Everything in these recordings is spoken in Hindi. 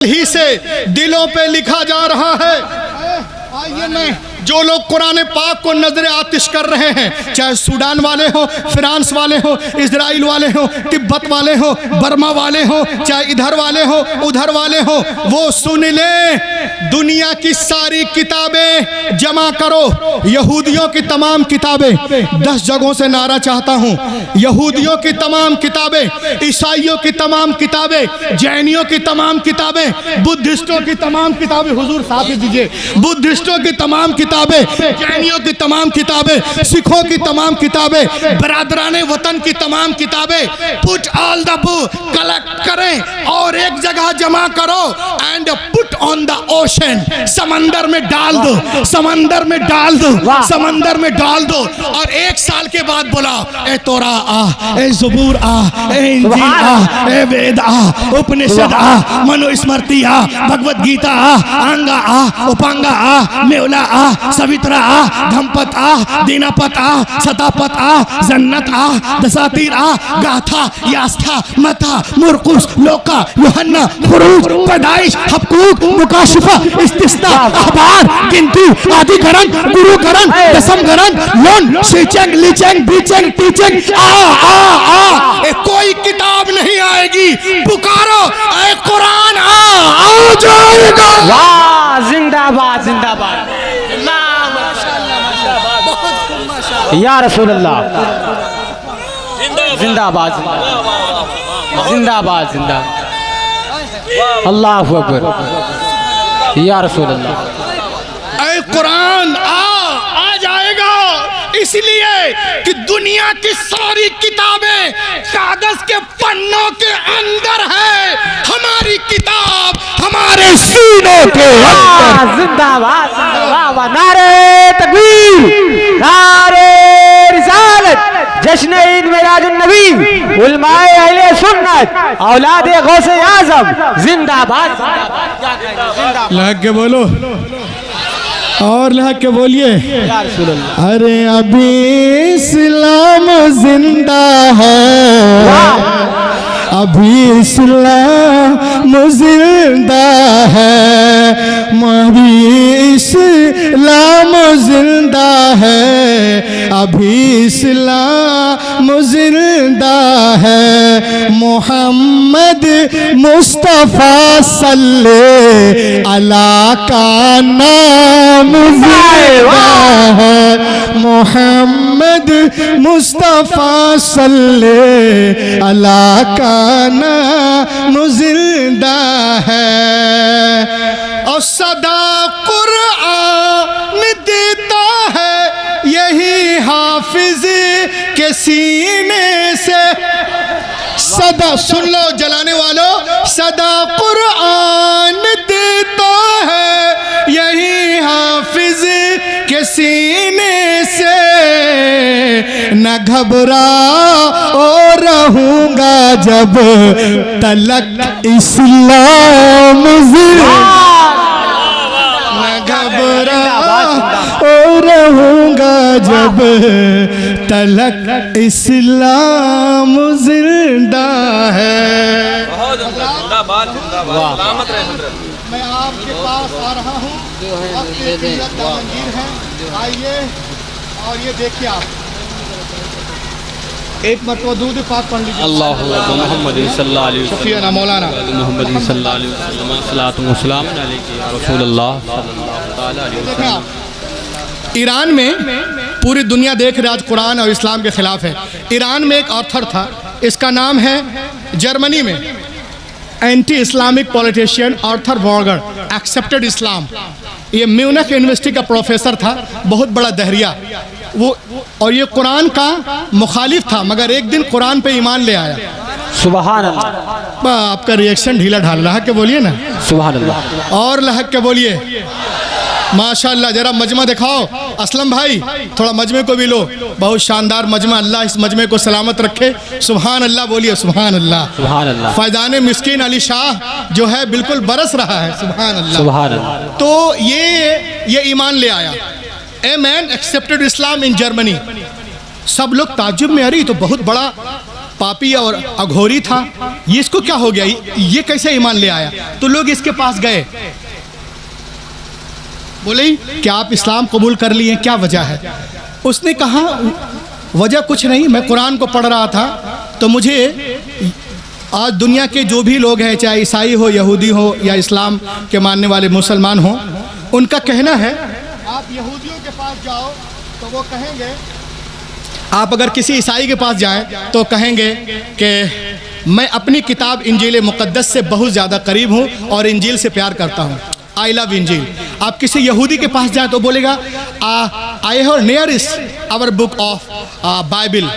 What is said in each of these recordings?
ही से दिलों पे लिखा जा रहा है। आइए मैं जो लोग कुरान पाक को नजर आतिश कर रहे हैं, चाहे सूडान वाले हो, फ्रांस वाले हो, इजराइल वाले हो, तिब्बत वाले हो, बर्मा वाले हो, चाहे इधर वाले हो उधर वाले हो, वो सुन ले, दुनिया की सारी किताबें जमा करो। यहूदियों की तमाम किताबें, 10 जगहों से नारा चाहता हूँ, यहूदियों की तमाम किताबें, ईसाइयों की तमाम किताबें, जैनियों की तमाम किताबें, बुद्धिस्टों की तमाम किताबें, हुजूर साथ दीजिए, बुद्धिस्टों की तमाम किताबें, जैनियों की तमाम किताबें, सिखों की तमाम किताबें, बरादराने वतन की तमाम किताबें, put all the book collect करें और एक जगह जमा करो and put on the ocean, समंदर में डाल दो, समंदर में डाल दो, समंदर में डाल दो। और 1 साल के बाद बोला, ए तोरा आ, ए ज़बूर आ, ए इंजील आ, ए वेद आ, उपनिषद आ, मनुस्मृति आ, भगवत गीता आ, अंगा आ, उपांगा आ, मेवला आ, सवित्रा आ, धमपत आ, दीनापत आ, सतापत आ, जन्नत आ, दसातीर आ, गाथा, यास्था, मता, मुरकुस, लोका, यूहन्ना, खुरूज, पैदाइश, हबकूक, मुकाशिफा, इस्तिस्ना, अखबार, गिनती, आदिकरण, गुरुकरण, दशमकरण, लोन, शीचेंग, लीचेंग, बीचेंग, टीचेंग, आ। ए कोई किताब नहीं आएगी, पुकारो ए कुरान आ जाएगा। वाह, जिंदाबाद जिंदाबाद या रसूल अल्लाह, जिंदाबाद जिंदाबाद जिंदाबाद, अल्लाहु अकबर या रसूल अल्लाह। ऐ कुरान आ जाएगा, इसलिए कि दुनिया की सारी किताबें कागज के पन्नों के अंदर है, हमारी किताब हमारे सीनों के अंदर। जिंदाबाद जिंदाबाद, नारे तकबीर, नारे रिसालत, जश्न ईद मिलादुन नबी, उलमाए अहले सुन्नत, औलादे गौसे आज़म, जिंदाबाद जिंदाबाद। लग के बोलो और लग के बोलिए, अरे अभी इस्लाम जिंदा है, अभी इस्लाम जिंदा है, अभी इस्लाम जिंदा है, अभी इस्लाम जिंदा है, मोहम्मद मुस्तफ़ा सल्ले अला का नाम जिंदा है, मोहम्मद मुस्तफ़ा सल्ले अला का नाम जिंदा है, और सदा कुरान देता है यही हाफिज के सीने से। सदा सुन लो जलाने वालों, सदा कुरान देता है यही हाफिज के सीने से, न घबरा और रहूंगा जब तलक इस्लाम जिंदा, न घबरा और रहूंगा जब तलक इस्लाम जिंदा है। मैं आपके पास आ रहा हूँ, आइए और ये देखिए, आप एक मरतबा दूध पाक पढ़ लीजिए। अल्लाहु मुहम्मद सल्लल्लाहु अलैहि वसल्लम, शुक्रिया मौलाना मुहम्मद सल्लल्लाहु अलैहि वसल्लम, सलातु व सलाम अलैका या रसूलल्लाह सल्लल्लाहु ताला अलैहि वसल्लम। ईरान में पूरी दुनिया देख रही आज कुरान और इस्लाम के खिलाफ है। ईरान में एक ऑथर था, इसका नाम है, जर्मनी में anti Islamic politician Arthur Wagner, accepted Islam. ये म्यूनिख यूनिवर्सिटी का प्रोफेसर था, बहुत बड़ा दहरिया वो, और ये कुरान का मुखालिफ था, मगर एक दिन कुरान पे ईमान ले आया। सुभान अल्लाह। आपका रिएक्शन ढीला ढाल रहा है के बोलिए ना, सुभान अल्लाह, और लहक के बोलिए माशाअल्लाह। जरा मजमा दिखाओ असलम भाई, थोड़ा मजमे को भी लो, बहुत शानदार मजमा, अल्लाह इस मजमे को सलामत रखे। सुभान अल्लाह बोलिए, सुभान अल्लाह, सुभान अल्लाह। फैजान मिस्कीन अली शाह जो है बिल्कुल बरस रहा है, सुभान अल्लाह, सुभान अल्लाह। तो ये ईमान ले आया। A man accepted Islam in Germany. सब लोग ताज्जुब में, अरे तो बहुत बड़ा पापी और अघोरी था, ये इसको क्या हो गया, ये कैसे ईमान ले आया। तो लोग इसके पास गए, बोले क्या आप इस्लाम कबूल कर लिए, क्या वजह है। उसने कहा वजह कुछ नहीं, मैं कुरान को पढ़ रहा था तो मुझे आज दुनिया के जो भी लोग हैं, चाहे ईसाई हो, यहूदी हो या इस्लाम के मानने वाले मुसलमान हो, उनका कहना है आप यहूदियों के पास जाओ तो वो कहेंगे, आप अगर किसी ईसाई के पास जाएं तो कहेंगे कि मैं अपनी किताब इंजील मुक़द्दस से बहुत ज़्यादा करीब हूँ और इंजील से प्यार करता हूँ, आई लव इंजील। आप किसी यहूदी के पास जाएं तो बोलेगा I have nearest our book of Bible,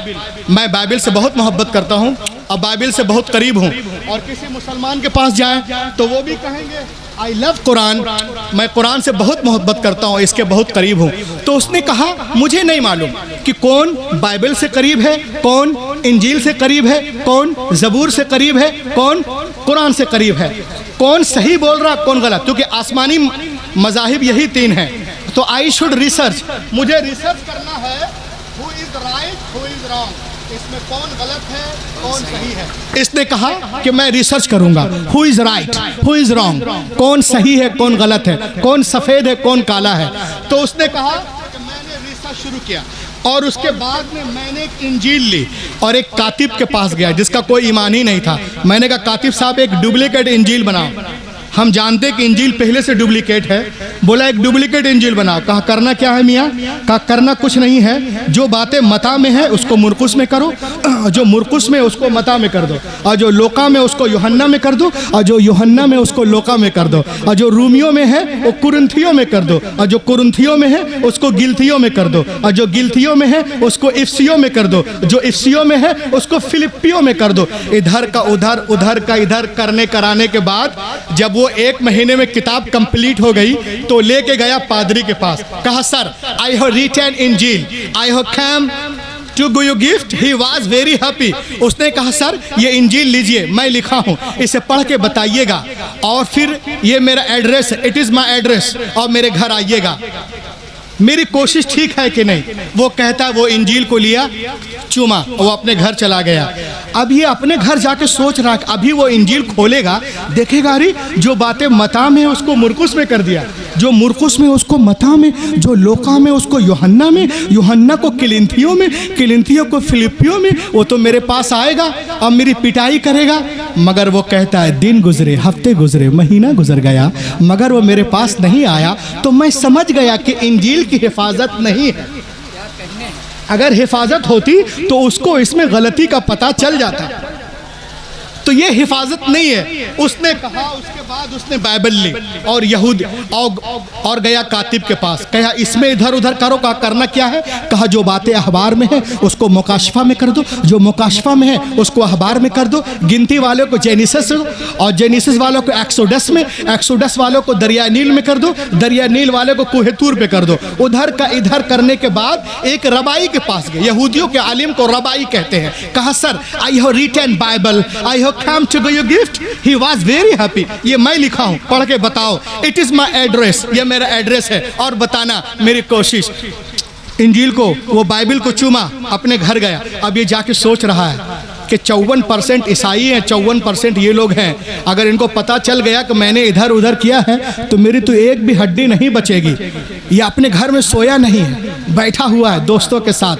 मैं बाइबिल से बहुत मोहब्बत करता हूँ और बाइबिल से बहुत करीब हूँ। और किसी मुसलमान के पास जाएं तो वो भी कहेंगे आई लव कुरान, मैं कुरान से बहुत मोहब्बत करता हूँ, इसके बहुत करीब हूँ। तो उसने कहा मुझे नहीं मालूम कि कौन बाइबिल से करीब है, कौन इंजील से करीब है, कौन ज़बूर से करीब है, कौन कुरान से करीब है, कौन सही बोल रहा कौन गलत, क्योंकि आसमानी मज़ाहिब यही तीन हैं। तो आई शुड रिसर्च, मुझे रिसर्च करना है who is right who is wrong, इसमें कौन गलत है कौन सही है। इसने कहा कि मैं रिसर्च करूंगा, who is right who is wrong, कौन सही है कौन गलत है, कौन सफ़ेद है कौन काला है। तो उसने कहा कि मैंने रिसर्च शुरू किया और उसके बाद में मैंने एक इंजील ली और एक कातिब के पास गया जिसका कोई ईमान ही नहीं था। मैंने कहा कातिब साहब एक डुप्लीकेट इंजील बनाओ, हम जानते कि इंजील पहले से डुप्लीकेट है। बोला एक डुप्लीकेट इंजील बनाओ। कहा करना क्या है मियाँ? कहा करना कुछ नहीं है, जो बातें मता में है उसको मुरकुस में करो, जो मुरकुस में उसको मता में कर दो, और जो लोका में उसको यूहन्ना में कर दो, और जो यूहन्ना में उसको लोका में कर दो, और जो रूमियों में है वो कुरिन्थियों में कर दो, और जो कुरिन्थियों में है उसको गिलथियों में कर दो, और जो गिलथियों में है उसको इफ्सियों में कर दो, जो इफ्सियों में है उसको फिलिपियों में कर दो। इधर का उधर उधर का इधर करने कराने के बाद जब वो 1 महीने में किताब कंप्लीट हो गई तो लेके गया पादरी के पास। कहा सर आई हैव रिटन इंजील, I have come to give you gift, he was very happy. उसने कहा सर ये इंजील लीजिए, मैं लिखा हूँ, इसे पढ़ के बताइएगा और फिर ये मेरा address, it is my address, और मेरे घर आइएगा, मेरी कोशिश ठीक है कि नहीं। वो कहता है वो इंजील को लिया, चूमा, वो अपने घर चला गया। अब ये अपने घर जाके सोच रहा कि अभी वो इंजील खोलेगा, देखेगा अरे जो बातें मता में उसको मुरकुस में कर दिया, जो मुरकुस में उसको मता में, जो लोका में उसको यूहन्ना में, यूहन्ना को किलिन्थियों में, किलिन्थियों को फिलिपियों में, वो तो मेरे पास आएगा और मेरी पिटाई करेगा। मगर वो कहता है दिन गुजरे, हफ्ते गुजरे, महीना गुजर गया, मगर वो मेरे पास नहीं आया। तो मैं समझ गया कि इंजील की हिफाजत नहीं है। अगर हिफाजत होती तो उसको इसमें गलती का पता चल जाता, तो ये हिफाजत नहीं है। उसने कहा, उसके बाद उसने बाइबल ली और यहूदी और गया कातिब के पास। कहा इसमें इधर उधर करो। कहा करना क्या है? कहा जो बातें अखबार में है उसको मुकाशफा में कर दो, जो मुकाशफा में है उसको अखबार में कर दो। गिनती वालों को जेनिसिस और जेनिसिस वालों को एक्सोडस में, एक्सोडस वालों को दरिया नील में कर दो, दरिया नील वालों को कुहे तूर पे कर दो। उधर का इधर करने के बाद एक रबाई के पास गए। यहूदियों के आलिम को रबाई कहते हैं। कहा sir I have written Bible, I have come to give you gift, he was very happy। ये मैं लिखा हूँ, पढ़ के बताओ, it is my address, ये मेरा एड्रेस है, और बताना मेरी कोशिश। इंजील को, वो बाइबल को चूमा, अपने घर गया। अब ये जाके सोच रहा है कि 54% ईसाई हैं, 54% ये लोग हैं। अगर इनको पता चल गया कि मैंने इधर उधर किया है तो मेरी तो एक भी हड्डी नहीं बचेगी। ये अपने घर में सोया नहीं है, बैठा हुआ है दोस्तों के साथ,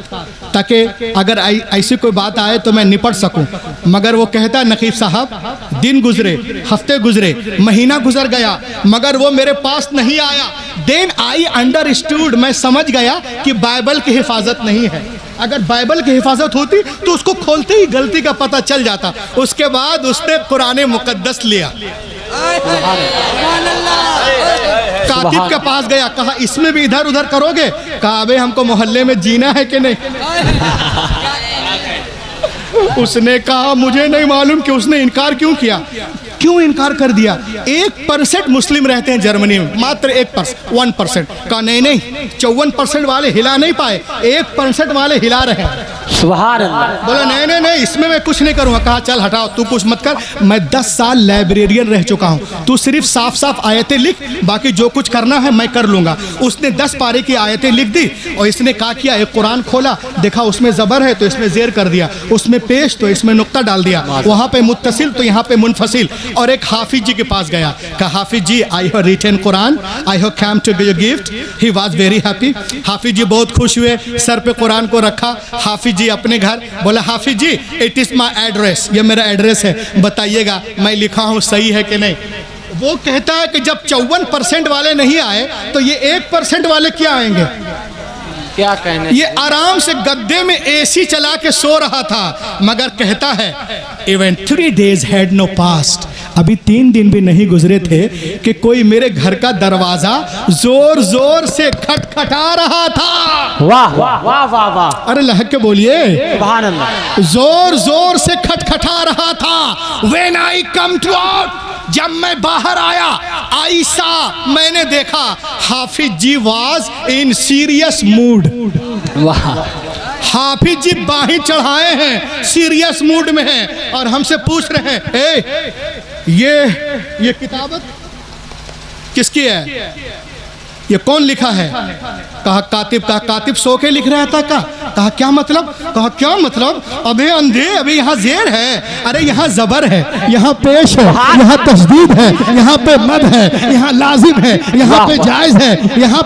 ताकि अगर ऐसी कोई बात आए तो मैं निपट सकूं। मगर वो कहता है नकीब साहब दिन गुजरे, हफ्ते गुजरे, महीना गुजर गया, मगर वो मेरे पास नहीं आया। देन आई अंडरस्टूड, मैं समझ गया कि बाइबल की हिफाजत नहीं है। अगर बाइबल की हिफाजत होती तो उसको खोलते ही गलती का पता चल जाता। उसके बाद उसने कुरान मुकद्दस लिया, कातिब के पास गया। कहा इसमें भी इधर उधर करोगे? कहा अबे हमको मोहल्ले में जीना है कि नहीं। उसने कहा मुझे नहीं मालूम कि उसने इनकार क्यों किया, क्यों इनकार कर दिया। 1% मुस्लिम रहते हैं जर्मनी में, मात्र 1%। कहा नहीं 54% वाले हिला नहीं पाए, 1% वाले हिला रहे हैं। सुभान अल्लाह। बोला नहीं नहीं नहीं, इसमें मैं कुछ नहीं करूँगा। कहा चल हटाओ, तू कुछ मत कर, मैं 10 साल लाइब्रेरियन रह चुका हूँ, तू सिर्फ साफ साफ आयतें लिख, बाकी जो कुछ करना है मैं कर लूँगा। उसने 10 पारे की आयतें लिख दी और इसने कहा किया, एक कुरान खोला, देखा उसमें ज़बर है तो इसमें ज़ेर कर दिया, उसमें पेश तो इसमें नुक्ता डाल दिया, वहाँ पे मुत्तसिल तो यहाँ पे मुनफसिल। और एक हाफिज जी के पास गया, कहा Hafiz ji I have written Quran, I have come to give you gift. He was very happy. Hafiz ji बहुत खुश हुए, सर पे कुरान को रखा, हाफिज जी अपने घर। बोला हाफिज जी इट इज़ माई एड्रेस, ये मेरा एड्रेस है, बताइएगा मैं लिखा हूँ सही है कि नहीं। वो कहता है कि जब 54% वाले नहीं आए तो ये 1% वाले क्या आएंगे। क्या कहने, ये आराम से गद्दे में एसी चला के सो रहा था, मगर कहता है even 3 days had no passed, अभी 3 दिन भी नहीं गुजरे थे कि कोई मेरे घर का दरवाजा जोर जोर से खटखटा रहा था। वाह वाह वाह वाह वाह, अरे लहक के बोलिए, सुभान अल्लाह। जोर जोर से खटखटा रहा था। When I come to out, जब मैं बाहर आया, आयशा मैंने देखा हाफिज जी वाज इन सीरियस मूड। वाह, हाफिज जी बाही चढ़ाए हैं, सीरियस मूड में हैं और हमसे पूछ रहे हैं ये किताबत किसकी है, ये कौन लिखा है। कहा कातिब। कहा कातिब सो के लिख रहा था। कहा क्या मतलब। कहा क्या मतलब, अबे अंधे, अबे यहाँ जेर है, अरे यहाँ जबर है, यहाँ पेश है, यहाँ तशदीद है, यहाँ पे मद है, यहाँ लाजिम है, यहाँ पे जायज है, यहाँ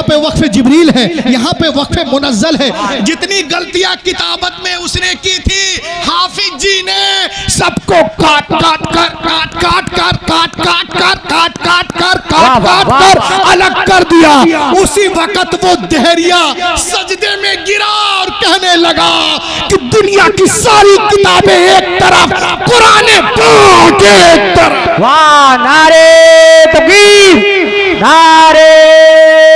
पे वक्फ जिब्रील है, यहाँ पे वक्फ मुनज्जल है। जितनी गलतियां किताबत में उसने की थी, हाफिज जी ने सबको काट कर अलग कर दिया। उसी वक्त वो देहरिया सजदे में गिरा और कहने लगा कि दुनिया की सारी किताबें एक तरफ, कुरान पाक एक तरफ। वाह, नारे तकबीर, नारे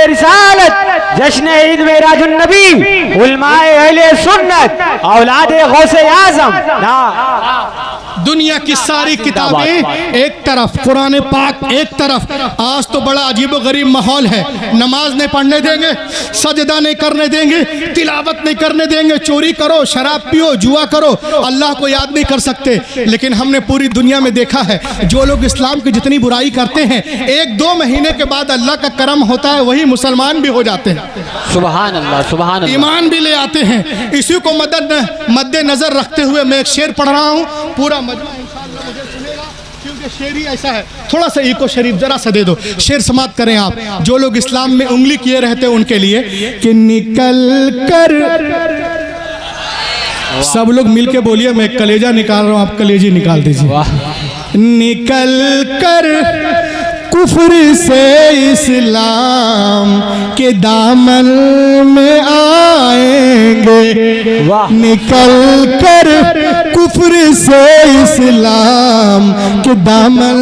रिसालत, जश्न ईद मेराजुन नबी, उलमाए अहले सुन्नत, औलादे गौसे आज़म। दुनिया की सारी किताबें एक तरफ, कुरान पाक एक तरफ। आज तो बड़ा अजीब गरीब माहौल है, नमाज नहीं पढ़ने देंगे, सजदा नहीं करने देंगे, तिलावत नहीं करने देंगे, चोरी करो, शराब पियो, जुआ करो, अल्लाह को याद नहीं कर सकते। लेकिन हमने पूरी दुनिया में देखा है, जो लोग इस्लाम की जितनी बुराई करते हैं, 1-2 महीने के बाद अल्लाह का करम होता है, वही मुसलमान भी हो जाते हैं, सुभान अल्लाह, सुभान अल्लाह, ईमान भी ले आते हैं। इसी को मद्देनजर रखते हुए मैं एक शेर पढ़ रहा हूँ, पूरा मजमा इंशाअल्लाह मुझे सुनेगा, क्योंकि शेर ही ऐसा है। थोड़ा सा इको शरीफ जरा सा दे दो, शेर समाप्त करें आप। जो लोग इस्लाम में उंगली किए रहते हैं उनके लिए कि निकल कर, सब लोग मिलके बोलिए, मैं कलेजा निकाल रहा हूँ, आप कलेजी निकाल दीजिए। निकल कर कुफ्र से इस्लाम के दामन में आएंगे, निकल कर कुफ्र से इस्लाम के दामन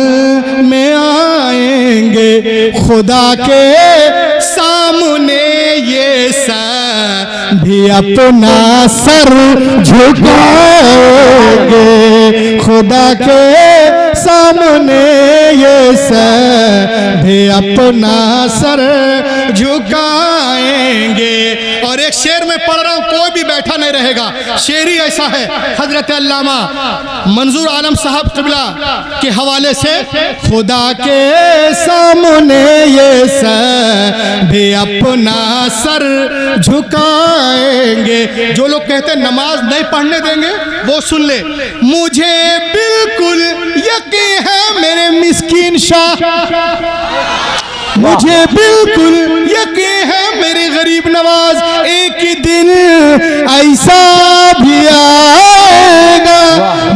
में आएंगे, खुदा के सामने ये सर भी अपना सर झुकाएंगे, खुदा के सामने ये सर भी अपना सर झुकाएंगे। और एक शेर में पढ़ रहा हूँ, कोई भी बैठा नहीं रहेगा, शेर ही ऐसा है। हजरत अल्लामा मंजूर आलम साहब क़िबला के हवाले से, खुदा के सामने ये सर भी अपना सर झुकाएंगे। जो लोग कहते हैं नमाज नहीं पढ़ने देंगे, वो सुन ले, मुझे बिल्कुल यकीन है मेरे मिस्कीन शाह, मुझे बिल्कुल यकीन है मेरे गरीब नवाज, एक ही दिन ऐसा भी आएगा,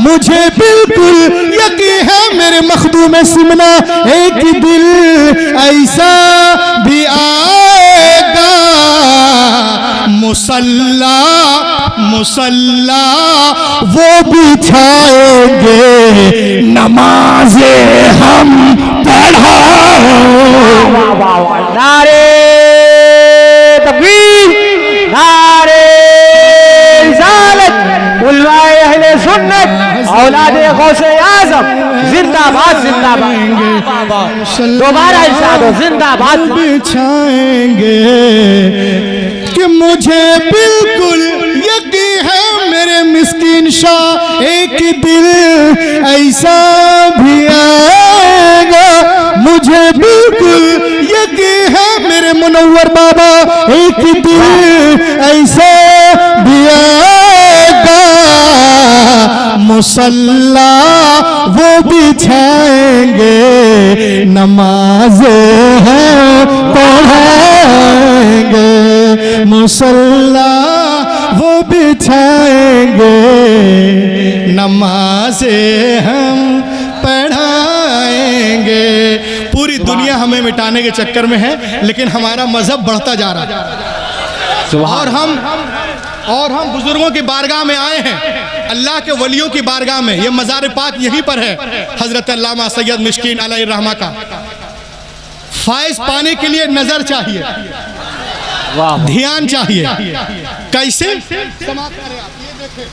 मुझे बिल्कुल यकीन है मेरे मखदूम सिमना, एक ही दिन ऐसा भी आएगा, मुसल्ला मुसल्ला वो बिछाएंगे, नमाज़े हम पढ़ाएंगे। नारे तकबीर, नारे रिसालत, उलमाए अहले सुन्नत, औलादे गौसे आज़म, जिंदाबाद जिंदाबाद। दोबारा इरशाद हो, जिंदाबाद। बिछाएंगे कि मुझे बिल्कुल यकी है मेरे मिस्कीन शाह एक दिल ऐसा भी आएगा, मुझे बिल्कुल यकी है मेरे मुनव्वर बाबा एक दिल ऐसा भी आएगा, मुसल्ला वो बिछाएंगे नमाज़ें हैं पढ़ाएंगे, मुसल्ला वो बिछाएंगे नमाज़ें हम पढ़ाएंगे। पूरी दुनिया हमें मिटाने के चक्कर में है, लेकिन हमारा मजहब बढ़ता जा रहा है। और हम बुजुर्गों की बारगाह में आए हैं, अल्लाह के वलियों की बारगाह में। ये मज़ार पाक यहीं पर है, हजरत अल्लामा सैयद मिश्कीन अलैहि रहमा का। फायज पाने के लिए नजर चाहिए, ध्यान चाहिए। कैसे समाप्त करें आप? ये देखें,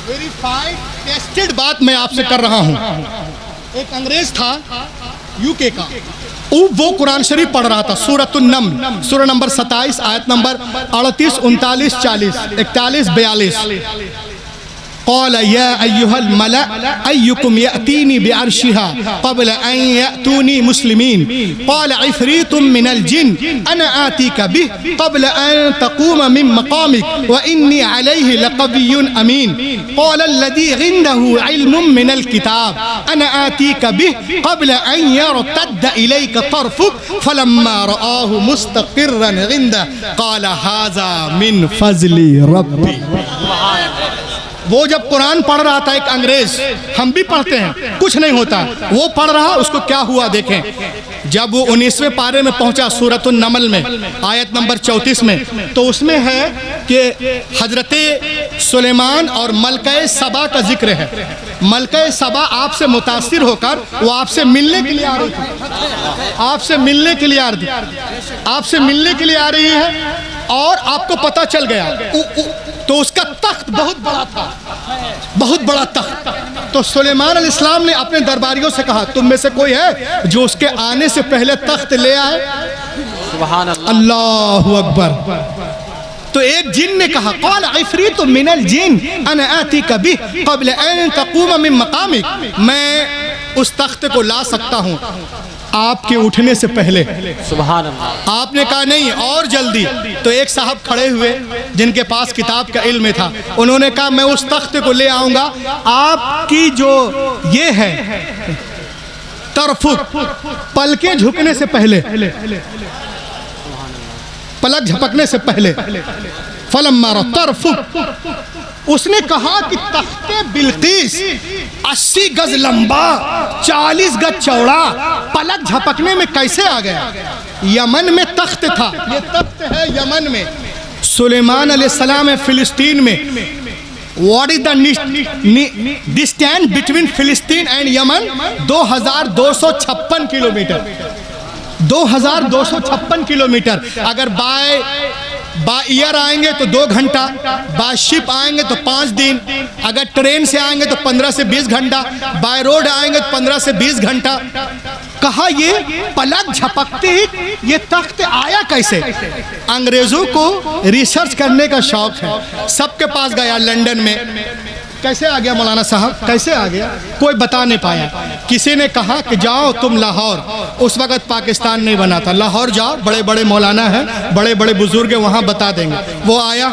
वेरीफाइड टेस्टेड बात मैं आपसे कर रहा हूं। एक अंग्रेज था यूके का, वो कुरान शरीफ पढ़ रहा था, सूरतुन नम्ल, सूरह नंबर 27 आयत नंबर 38, 39, 40, 41, 42। क़ाल या अय्युहल मला अय्युकुम यअतीनी बिअर्शिहा क़ब्ल अन यअतूनी मुस्लिमीन क़ाल इफ़रीतुम मिनल जिन अना आतीका बिह क़ब्ल अन तक़ूम मिन मक़ामिक व इन्नी अलैहि लक़विय्युन अमीन क़ाल अल्लज़ी इन्दहु इल्मुम मिनल किताब अना आतीका बिह क़ब्ल अन यरतद्द इलैका तर्फ़ुक फ़लम्मा रआहु मुस्तक़िर्रन इन्दह क़ाल हाज़ा मिन फ़ज़ली रब्बी। वो जब कुरान पढ़ रहा था, एक अंग्रेज, हम भी पढ़ते हैं, कुछ नहीं होता, वो पढ़ रहा, उसको क्या हुआ देखें। जब वो 19वें पारे में पहुंचा सूरतुन नमल में आयत नंबर 34 में, तो उसमें है कि हजरते सुलेमान और मलका सबा का जिक्र है। मलका सबा आपसे मुतासिर होकर वो आपसे मिलने के लिए आ रही थी, आपसे मिलने के लिए आ रही, आपसे मिलने के लिए आ रही है, और आपको पता चल गया तो उसका तख्त बहुत बड़ा था, बहुत बड़ा तख्त। तो सुलेमान अलैहिस्सलाम ने अपने दरबारियों से कहा, तुम में से कोई है जो उसके आने से पहले तख्त ले आए? सुभान अल्लाह, अल्लाहु अकबर। तो एक जिन ने कहा, क़ाल इफ़रीतुम मिनल जिन अना आतीका बिह क़ब्ल अन तक़ूम मिन मक़ामिक, मैं उस तख्त को ला सकता हूँ आपके उठने से पहले। सुभान अल्लाह। आपने कहा नहीं, और जल्दी। तो एक साहब खड़े हुए जिनके पास किताब का इल्म था, उन्होंने कहा मैं उस तख्त को ले आऊंगा आपकी जो ये है तरफुक, पलकें झुकने से पहले, पलक झपकने से पहले। फलम्मा तरफुक, उसने कहा कि तख्ते बिल्कीस 80 गज लंबा 40 गज चौड़ा पलक झपकने में कैसे आ गया? यमन में तख्त था, ये तख्त है यमन में। सुलेमान अलैहिस्सलाम है फिलिस्तीन में। What is the distance between Philistine and Yemen? 2256 kilometre, 2256 kilometre. अगर बाय ईयर आएंगे तो 2 घंटा, बाय शिप आएंगे तो 5 दिन, अगर ट्रेन से आएंगे तो 15 से 20 घंटा, बाय रोड आएंगे तो 15 से 20 घंटा। कहा ये पलक झपकते ही ये तख्त आया कैसे? अंग्रेजों को रिसर्च करने का शौक है, सबके पास गया लंदन में, कैसे आ गया मौलाना साहब, कैसे आ गया? कोई बता नहीं पाया। किसी ने कहा कि जाओ तुम लाहौर, उस वक़्त पाकिस्तान नहीं बना था, लाहौर जाओ, बड़े बड़े मौलाना हैं, बड़े बड़े बुजुर्ग वहाँ बता देंगे। वो आया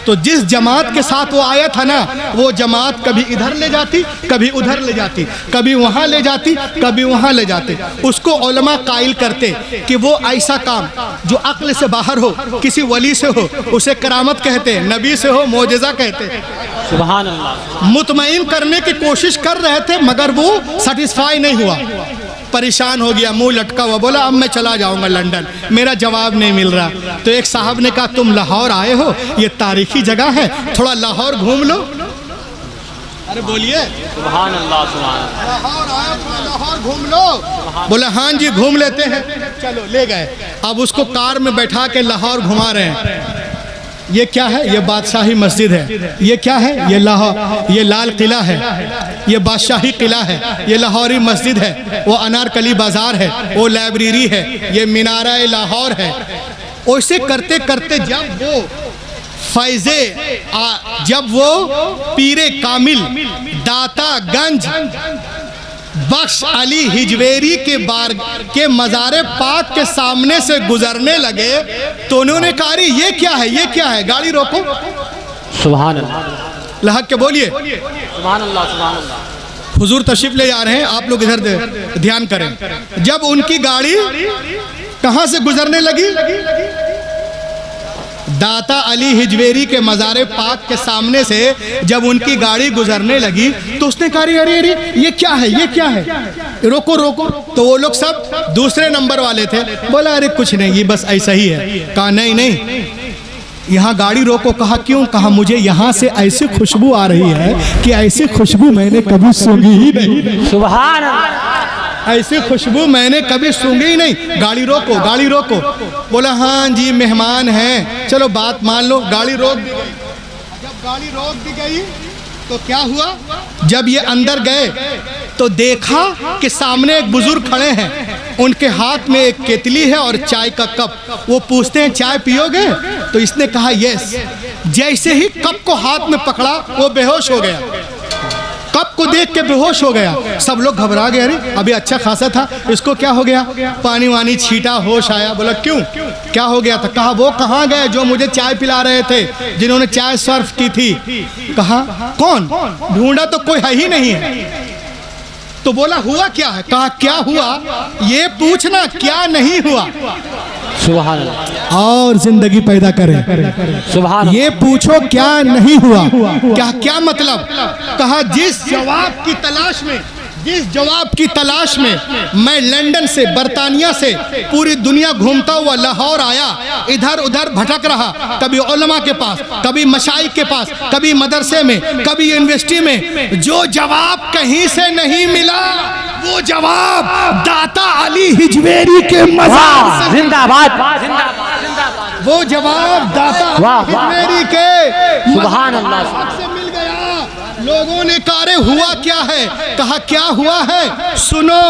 तो जिस जमात के साथ वो आया था ना, वो जमात कभी इधर ले जाती, कभी उधर ले जाती, कभी वहाँ ले जाती, कभी वहाँ ले जाती। उसको उलमा कायल करते कि वो ऐसा काम जो अक्ल से बाहर हो, किसी वली से हो, उसे करामत कहते, नबी से हो मोजज़ा कहते। सुभान अल्लाह। मुतमईन करने की कोशिश कर रहे थे मगर वो सेटिस्फाई नहीं हुआ, परेशान हो गया, मुंह लटका हुआ, बोला अब मैं चला जाऊंगा लंदन, मेरा जवाब नहीं मिल रहा। तो एक साहब ने कहा तुम लाहौर आए हो, ये तारीखी जगह है, थोड़ा लाहौर घूम लो। अरे बोलिए सुभान अल्लाह, सुभान अल्लाह। लाहौर आए, थोड़ा लाहौर घूम लो। बोला हाँ जी घूम लेते हैं, चलो ले गए। अब उसको कार में बैठा के लाहौर घुमा रहे हैं। ये क्या है? ये बादशाही मस्जिद है। ये क्या है? ये लाहौर, ये लाल किला है, ये बादशाही किला है, ये लाहौरी मस्जिद है, वो अनारकली बाजार है, वो लाइब्रेरी है, ये मीनारा लाहौर है। ऐसे करते करते जब वो फैज़े जब वो पीरे कामिल दाता गंज बख्श अली हिजवेरी के मज़ारे पाक के सामने से गुजरने लगे तो उन्होंने कहा ये क्या है, ये क्या है, गाड़ी रोको। सुभान अल्लाह, लहक के बोलिए सुभान अल्लाह, सुभान अल्लाह। हुजूर तशरीफ ले जा रहे हैं, आप लोग इधर ध्यान करें। जब उनकी गाड़ी कहां से गुजरने लगी, दाता अली हिजवेरी के मज़ारे पाक के सामने से जब उनकी गाड़ी गुजरने लगी तो उसने कहा अरे अरे ये क्या है, ये क्या है, रोको रोको। तो वो लोग सब दूसरे नंबर वाले थे, बोला अरे कुछ नहीं, ये बस ऐसा ही है। कहा नहीं नहीं, यहाँ गाड़ी रोको। कहा क्यों? कहा मुझे यहाँ से ऐसी खुशबू आ रही है कि ऐसी खुशबू मैंने कभी सूंघी ही नहीं। सुभान अल्लाह, ऐसी खुशबू मैंने कभी सूंघी ही नहीं। गाड़ी रोको, गाड़ी रोको। बोला हाँ जी मेहमान हैं, चलो बात मान लो। गाड़ी रोक दी गई। जब गाड़ी रोक दी गई तो क्या हुआ, जब ये अंदर गए तो देखा कि सामने एक बुजुर्ग खड़े हैं, उनके हाथ में एक केतली है और चाय का कप। वो पूछते हैं चाय पियोगे? तो इसने कहा यस। जैसे ही कप को हाथ में पकड़ा वो बेहोश हो गया, कप को देख के बेहोश हो गया। सब लोग घबरा गए, अरे अभी अच्छा खासा था, इसको क्या हो गया? पानी वानी छीटा, होश आया। बोला क्यों, क्या हो गया था? कहा वो कहाँ गए जो मुझे चाय पिला रहे थे, जिन्होंने चाय सर्व की थी? कहा कौन? ढूंढा तो कोई है ही नहीं है। तो बोला हुआ क्या है? कहा क्या हुआ ये पूछना, क्या नहीं हुआ। सुभान अल्लाह, और जिंदगी पैदा करें। सुभान, ये पूछो क्या नहीं हुआ। क्या क्या मतलब? कहा जिस जवाब की तलाश में, जिस जवाब की तलाश में मैं लंदन से, बर्तानिया से पूरी दुनिया घूमता हुआ लाहौर आया, इधर उधर भटक रहा, कभी उलमा के पास, कभी मशाइख के पास, कभी मदरसे में, कभी यूनिवर्सिटी में, जो जवाब कहीं से नहीं मिला वो जवाब दाता अली हिजवेरी के मज़ार से, जिंदाबाद, जिंदाबाद, जिंदाबाद। वो जवाब दाता अली हिजवेरी के सुभान अल्लाह से मिल गया। लोगों ने कहा रे हुआ क्या है? कहा क्या हुआ है सुनो।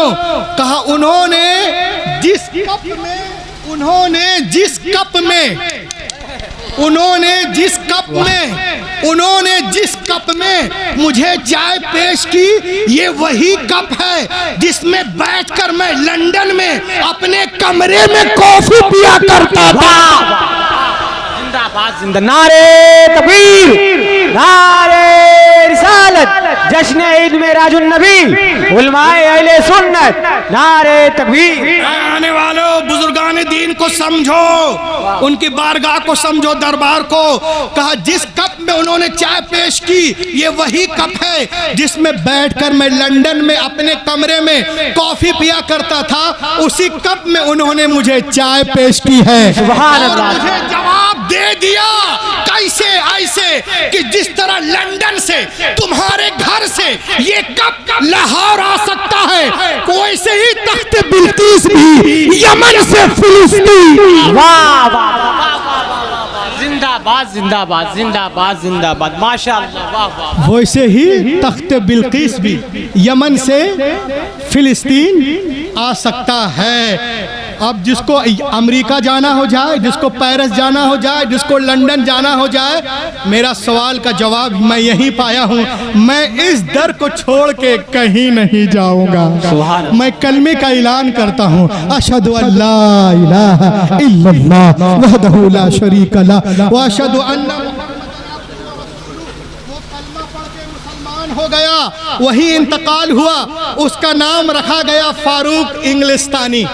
कहा उन्होंने जिस कप में, उन्होंने जिस कप में, उन्होंने जिस कप में, उन्होंने जिस कप में मुझे चाय पेश की, ये वही कप है जिसमें बैठकर मैं लंदन में अपने कमरे में कॉफी पिया करता था। जिंदाबाद, जिंदा, नारे तकबीर, नारे रिसालत, जश्न ईद मेराजुन नबी, उलमाए अहले सुन्नत, नारे तकबीर। आने वालों बुजुर्गान दीन को समझो, उनकी बारगाह को समझो, दरबार को। कहा जिस कप में उन्होंने चाय पेश की, ये वही कप है जिसमें बैठकर मैं लंदन में अपने कमरे में कॉफी पिया करता था। उसी कप में उन्होंने मुझे चाय पेश की है। सुभान और अल्लाह। मुझे जवाब दे दिया कैसे? ऐसे कि जिस तरह लंदन से, तुम्हारे घर से ये कप लाहौर आ सकता है, वैसे ही तख्त बिल्किस भी यमन से फिलिस्तीन। वाह वाह वाह, जिंदाबाद, जिंदाबाद, जिंदाबाद, जिंदाबाद, माशाअल्लाह, वाह वाह। वैसे ही तख्त बिल्किस भी यमन से फिलिस्तीन आ सकता है। अब जिसको अमेरिका जाना हो जाए, जिसको पेरिस जाना हो जाए, जिसको लंदन जाना हो जाए, मेरा सवाल का जवाब मैं यहीं पाया हूँ। मैं इस दर को छोड़ के कहीं नहीं जाऊंगा। मैं कलमे का ऐलान करता हूँ, अशहदु अल्ला इलाहा इल्लल्लाह वहदहु ला शरीका लह व अशहदु अन्ना हो गया। वही इंतकाल हुआ, उसका नाम रखा गया फारूक इंग्लिस्तानी।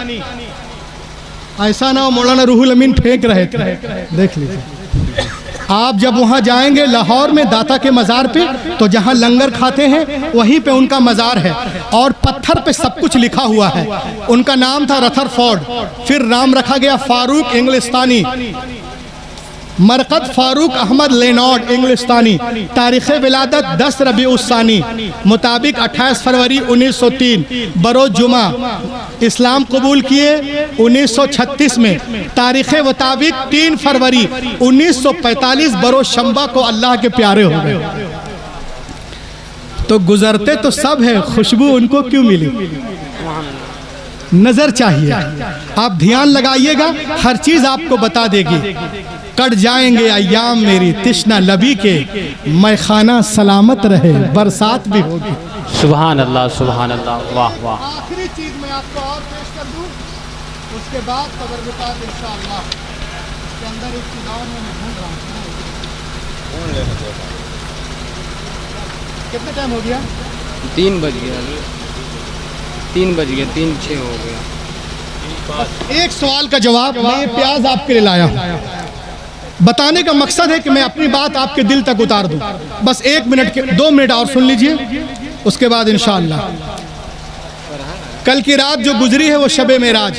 ऐसा ना मौलाना रूहुल अमीन फेंक रहे थे, देख लीजिए। आप जब वहाँ जाएंगे लाहौर में दाता के मज़ार पे, तो जहाँ लंगर खाते हैं वहीं पे उनका मज़ार है और पत्थर पे सब कुछ लिखा हुआ है। उनका नाम था रथरफोर्ड, फिर नाम रखा गया फारूक इंग्लिस्तानी। मरकद फारूक अहमद लेनॉर्ड इंग्लिस्तानी। तारीख़ विलादत 10 रबीउस्सानी मुताबिक 28 फरवरी 1903 बरोज़ जुमा। इस्लाम कबूल किए 1936 में। तारीख़ मुताबिक 3 फरवरी 1945 बरोज़ शंबा को अल्लाह के प्यारे हो गए। तो गुजरते तो सब है, खुशबू उनको क्यों मिली? नज़र चाहिए। आप ध्यान लगाइएगा, हर चीज़ आपको बता देगी। कट जाएंगे अय्याम मेरी तिश्ना लबी के, मैं खाना सलामत रहे बरसात भी होगी। सुभान अल्लाह, सुभान अल्लाह, वाह वाह। आखिरी चीज मैं आपको और पेश कर दूं, उसके बाद कब्र बितात इंशाअल्लाह। इसके अंदर एक चीज और मैं ढूंढ रहा हूँ। कितना टाइम हो गया? 3 बज गया, 3:06 हो गया। एक सवाल का जवाब मैं ये प्याज आपके लिए लाया हूँ। बताने का मकसद है कि मैं अपनी बात आपके दिल तक उतार दूं। बस 1 मिनट के 2 मिनट और सुन लीजिए, उसके बाद इंशाअल्लाह। कल की रात जो गुजरी है वो शबे मेराज,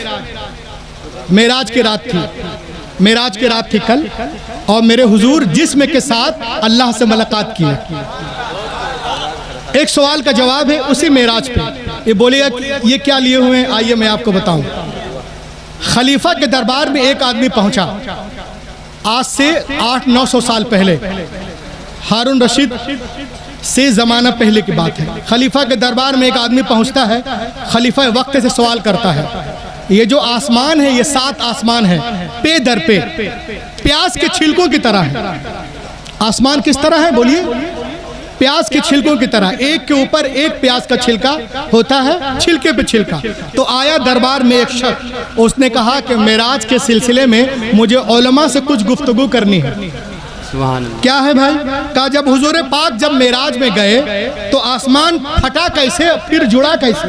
मेराज की रात थी, मेराज की रात थी कल। और मेरे हुजूर जिस्म के साथ अल्लाह से मुलाकात की। एक सवाल का जवाब है उसी मेराज पे। ये बोलिए ये क्या लिए हुए हैं? आइए मैं आपको बताऊं। खलीफा के दरबार में एक आदमी पहुंचा, आज से 800-900 साल पहले, हारून रशीद से ज़माना पहले की बात है। खलीफा के दरबार में एक आदमी पहुंचता है, खलीफा वक्त से सवाल करता है, ये जो आसमान है ये 7 आसमान है, पे दर पे प्याज के छिलकों की तरह है। आसमान किस तरह है? बोलिए। प्याज के छिलकों की तरह, एक के ऊपर एक प्याज का छिलका होता है, छिलके पे छिलका। तो आया दरबार में एक शख्स, उसने कहा कि मेराज के सिलसिले में मुझे उलमा से कुछ गुफ्तगू करनी है। सुभान अल्लाह। क्या है भाई? कहा जब हुजूर पाक जब मेराज में गए तो आसमान फटा कैसे, फिर जुड़ा कैसे?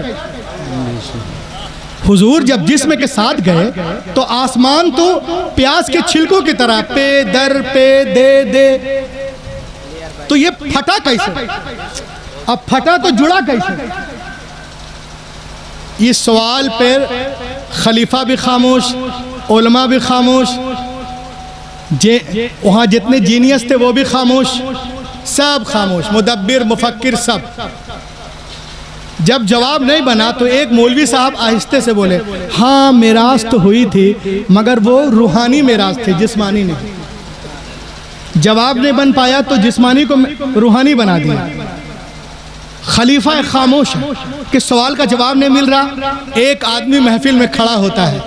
हुजूर जब जिस्म के साथ गए तो आसमान तो प्याज के छिलकों की तरह पे दर पे दे, तो ये फटा कैसे? अब फटा तो जुड़ा कैसे? इस सवाल पर खलीफा भी खामोश, उलमा भी खामोश, वहाँ जितने जीनियस थे वो भी खामोश, सब खामोश, मुदब्बिर मुफक्किर सब। जब जवाब नहीं बना तो एक मौलवी साहब आहिस्ते से बोले, हाँ मेराज तो हुई थी मगर वो रूहानी मेराज थे, जिस्मानी नहीं। जवाब नहीं बन पाया तो जिस्मानी को रूहानी बना दिया। खलीफा खामोश है कि सवाल का जवाब नहीं मिल रहा। एक आदमी महफिल में खड़ा होता है,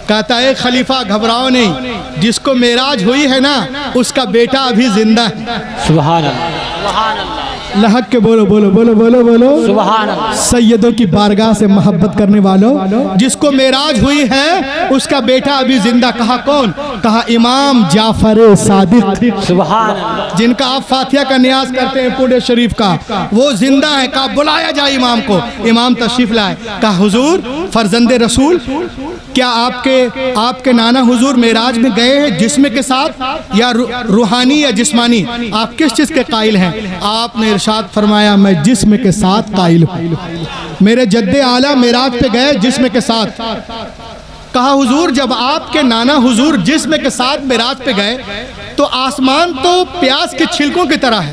कहता है खलीफा घबराओ नहीं, जिसको मेराज हुई है ना उसका बेटा अभी जिंदा है। सुभान अल्लाह, सुभान अल्लाह। लहक के बोलो बोलो बोलो बोलो बोलो सुभान अल्लाह। सैयदों की बारगाह से मोहब्बत करने वालों, जिसको मेराज हुई है उसका बेटा अभी जिंदा। कहा कौन? कहा इमाम जाफर सादिक, सुभान अल्लाह। जिनका आप फातिहा का नियाज करते हैं पूरे शरीफ का, वो जिंदा है। कहा बुलाया जाए इमाम को। इमाम तशरीफ लाए। कहा हुजूर फर्जंदे रसूल, क्या आपके नाना हुजूर मेराज में गए हैं जिस्म के साथ या रूहानी या जिस्मानी? आप किस चीज़ के कायल हैं? आपने इरशाद फरमाया मैं जिस्म के साथ कायल हूँ। मेरे जद्दे आला मेराज पे गए जिस्म के साथ। कहा हुजूर जब आपके नाना हुजूर जिस्म के साथ मेराज पे गए तो आसमान तो प्याज के छिलकों की तरह है,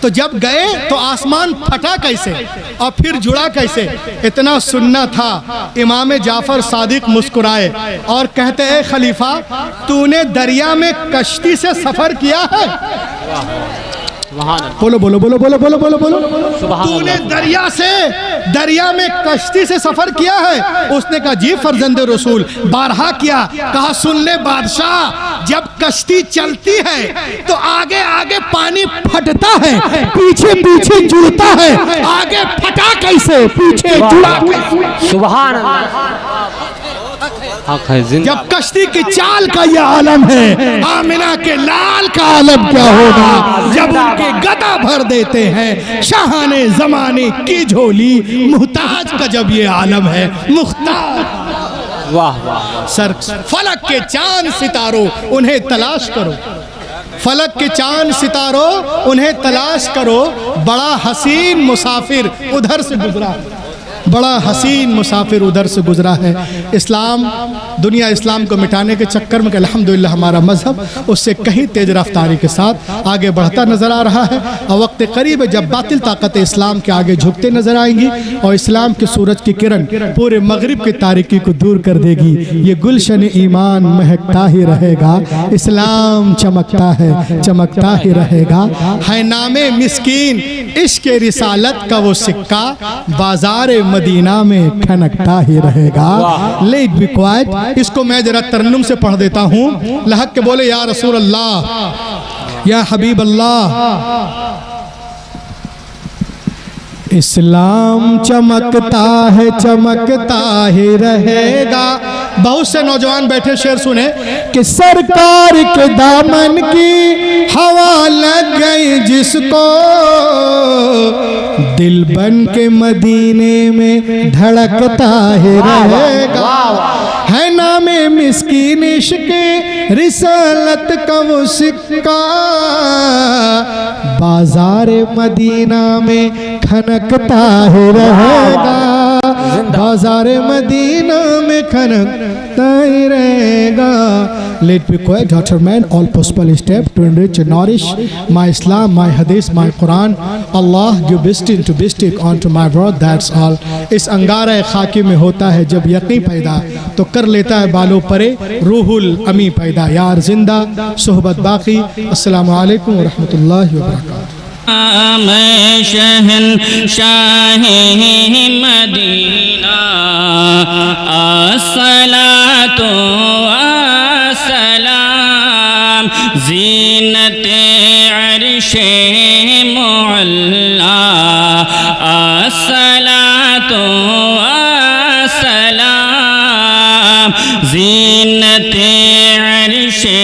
तो जब गए तो आसमान फटा कैसे और फिर जुड़ा कैसे? इतना सुनना था। इमाम जाफर सादिक मुस्कुराए और कहते हैं खलीफा तूने दरिया में कश्ती से सफर किया है? बोलो बोलो बोलो बोलो बोलो बोलो बोलो। तूने दरिया में कश्ती से सफर किया है? उसने कहा जी फर्जंदे रसूल बारहा किया। कहा सुन ले बादशाह, जब कश्ती चलती है तो आगे आगे पानी फटता है, पीछे पीछे जुड़ता है। आगे फटा कैसे, पीछे जुड़ा कैसे? सुभान अल्लाह। जब कश्ती की चाल का यह आलम है, आमिना के लाल का आलम क्या होगा जब उनके गदा भर देते हैं शाहाने जमाने की झोली। मुहताज का जब ये आलम है मुख्तार। वाह वाह। सर फलक के चांद सितारों उन्हें तलाश करो, फलक के चांद सितारों उन्हें तलाश करो। बड़ा हसीन मुसाफिर उधर से गुजरा, बड़ा हसीन मुसाफिर उधर से गुजरा है। इस्लाम दुनिया इस्लाम को मिटाने के चक्कर में अल्हम्दुलिल्लाह हमारा मजहब उससे कहीं तेज रफ्तारी के साथ आगे बढ़ता नज़र आ रहा है। और वक्त करीब है जब बातिल ताकत इस्लाम के आगे झुकते नज़र आएंगी और इस्लाम के सूरज की किरण पूरे मगरिब की तारीकी को दूर कर देगी। ये गुलशन ईमान महकता ही रहेगा, इस्लाम चमकता है चमकता ही रहेगा। है नामे मिस्कीन इश्क रिसालत का वो सिक्का, बाजार मदीना में ठनकता ही रहेगा। Let be quiet. इसको मैं जरा तरन्नुम से पढ़ देता हूँ। लहक के बोले या रसूल अल्लाह, या हबीब अल्लाह। इस्लाम चमकता है, चमकता ही रहेगा। बहुत से नौजवान बैठे, शेर सुने कि सरकार के दामन की हवा लग गई जिसको, दिल बन के मदीने में धड़कता ही रहेगा। है नामे मिस्कीन इश्क़ रिसालत का वो सिक्का, बाजार मदीना में खनकता ही रहेगा। बाजार मदीना में खनकता ही रहेगा। Let me quote Dr. Man all possible steps to enrich and nourish my Islam, my Hadith, my Quran. Allah give bestest to bestest onto my word, that's all. इस अंगारा खाकी में होता है जब यकीन पैदा, तो कर लेता है बालों परे रूहुल अमी पैदा। यार जिंदा सोहबत बाकी। अस्सलामु अलैकुम व रहमतुल्लाहि व बरकातहू। मैं शहंशाहे मदीना, अस्सलातु अस्सलाम, ज़ीनते अर्शे मुअल्ला, अस्सलातु अस्सलाम, ज़ीनते अर्शे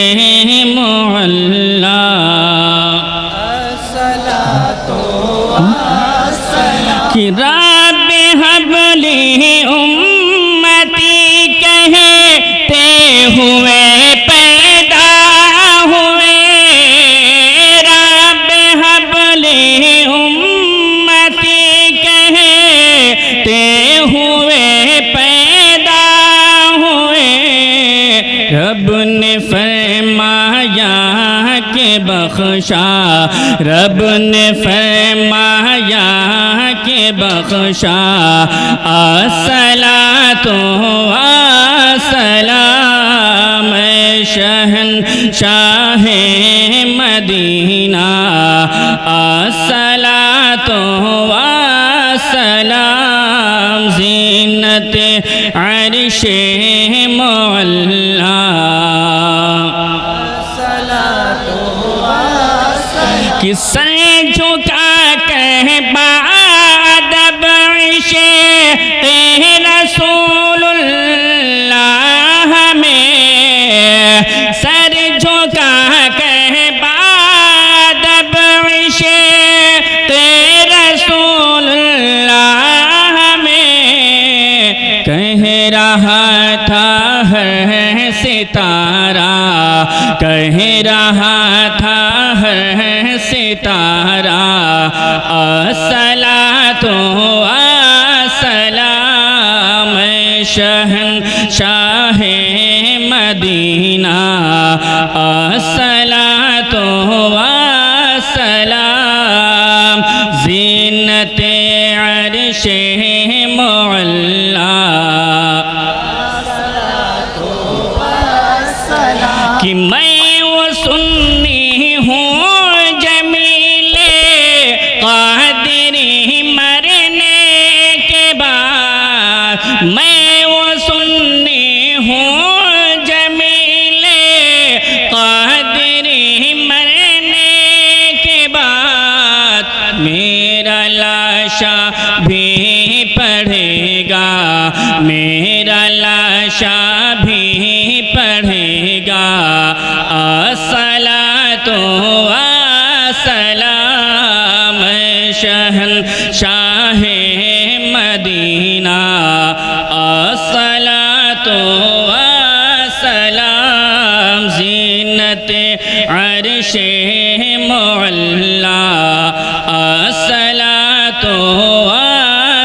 मुअल्ला। कि रब हबली उम्मती कहते हुए पैदा हुए, रब हबली उम्मती कहते हुए पैदा हुए। रब ने फरमाया के बख्शा, रब ने फरमाया के बख्शा, अस्सलातु अस्सलाम, शहंशाहे मदीना, अस्सलातु अस्सलाम, ज़ीनते अर्शे मुअल्ला। कि सर झुका कह बादब इशे रसूलुल्लाह में, सर झुका कह बादब इशे रसूलुल्लाह में, कह रहा था है सितारा, कह रहा था है सितारा, अस्सलातु अस्सलाम, शहंशाहे मदीना, अस्सलातु अस्सलाम, ज़ीनते अर्शे मुअल्ला। कि मैं वो सुन्नी हूँ जमीले क़ादिरी, मरने के बाद मैं वो सुन्नी हूँ जमीले क़ादिरी, मरने के बाद मेरा लाशा भी पढ़ेगा, मेरा लाशा भी पढ़ेगा, अस्सलातु अस्सलाम, शहंशाहे मदीना, अस्सलातु अस्सलाम, ज़ीनते अर्शे मुअल्ला, अस्सलातु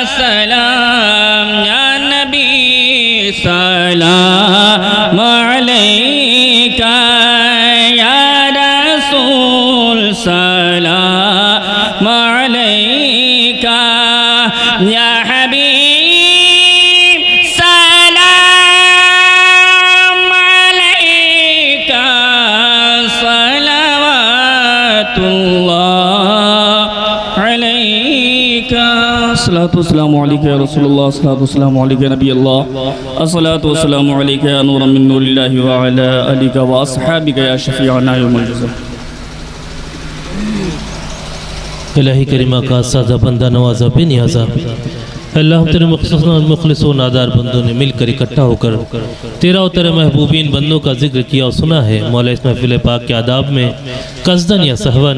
अस्सलाम, या नबी सलाम अलैका, या रसूल सलाम अलैका, या हबीब सलाम अलैका, सलावतुल्लाह अलैका। अस्सलातु वस्सलामु अलैका या रसूलुल्लाह, अस्सलातु वस्सलामु अलैका या नबी अल्लाह, अस्सलातु वस्सलामु अलैका या नूरम मिन नूरिल्लाहि व अला आलिका व अस्हाबिका या शफीअना यौमल जज़ा। इलाही करीमा का साजा बंदा नवाजा बेनियाजा अल्लाह तेरे मुखलिस व नादार बंदों ने मिलकर इकट्ठा होकर तेरा और तेरे महबूबीन बंदों का जिक्र किया और सुना है। मौला इस महफिल पाक के आदाब में कसदन या सहवन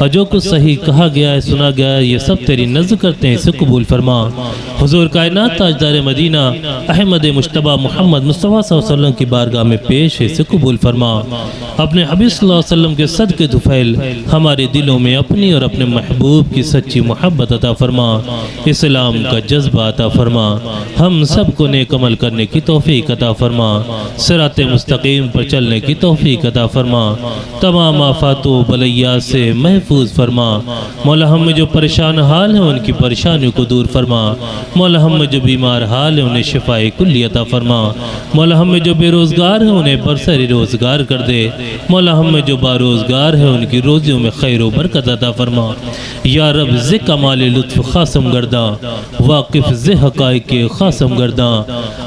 और जो कुछ सही कहा गया है सुना गया है ये सब तेरी नज़र करते हैं, इसे कबूल फरमा। हुजूर कायनात ताजदार मदीना अहमद मुश्तबा मोहम्मद मुस्तफ़ा सल्लल्लाहु अलैहि वसल्लम की बारगाह में पेश है, इसे कबूल फरमा। अपने हबीब सल्लल्लाहु अलैहि वसल्लम के सदके दुफैल हमारे दिलों में अपनी और अपने महबूब की सच्ची मोहब्बत अता फरमा, इस्लाम का जज्बा अता फरमा, हम सब को नेक अमल करने की तौफीक अता फरमा, सिराते मुस्तकीम पर चलने की तौफीक अता फरमा, तमाम आफातों बलैया से महफूज फरमा। मौला हम में जो परेशान हाल हैं उनकी परेशानियों को दूर फरमा। मौला हम में जो बीमार हाल है उन्हें शिफाए कुल्ली अता फरमा। मौला हम में जो बेरोज़गार हैं उन्हें बरसरी रोज़गार कर दे। मौला हम में जो बारोज़गार है उनकी रोज़ियों में खैर व बरकत अता फरमा। या रब ज़े कमाल लुत्फ़ ख़ासम गर्दा, वाक़िफ़ ज़े हक़ाइक़ के ख़ासम गर्दा,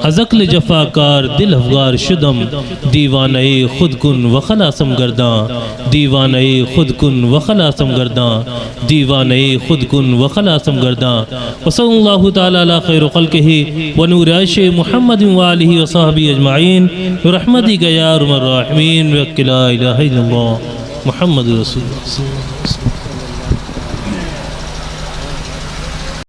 अज़क़ल जफ़ाकार दिल अफ़गार शुदम, दीवाने खुद कुन व खलासम गर्दा, दीवाने खुद कुन व खलासम गर्दा, दीवाने खुद कुन व खलासम गर्दा। वसल्लल्लाहु तआला अला खैर ख़ल्क़िही व नूर अर्शे मुहम्मद व आलिहि व सहबी अजमाइन रहमतिका या अरहमर राहिमीन व ला इलाहा इल्लल्लाह मुहम्मद रसूलुल्लाह।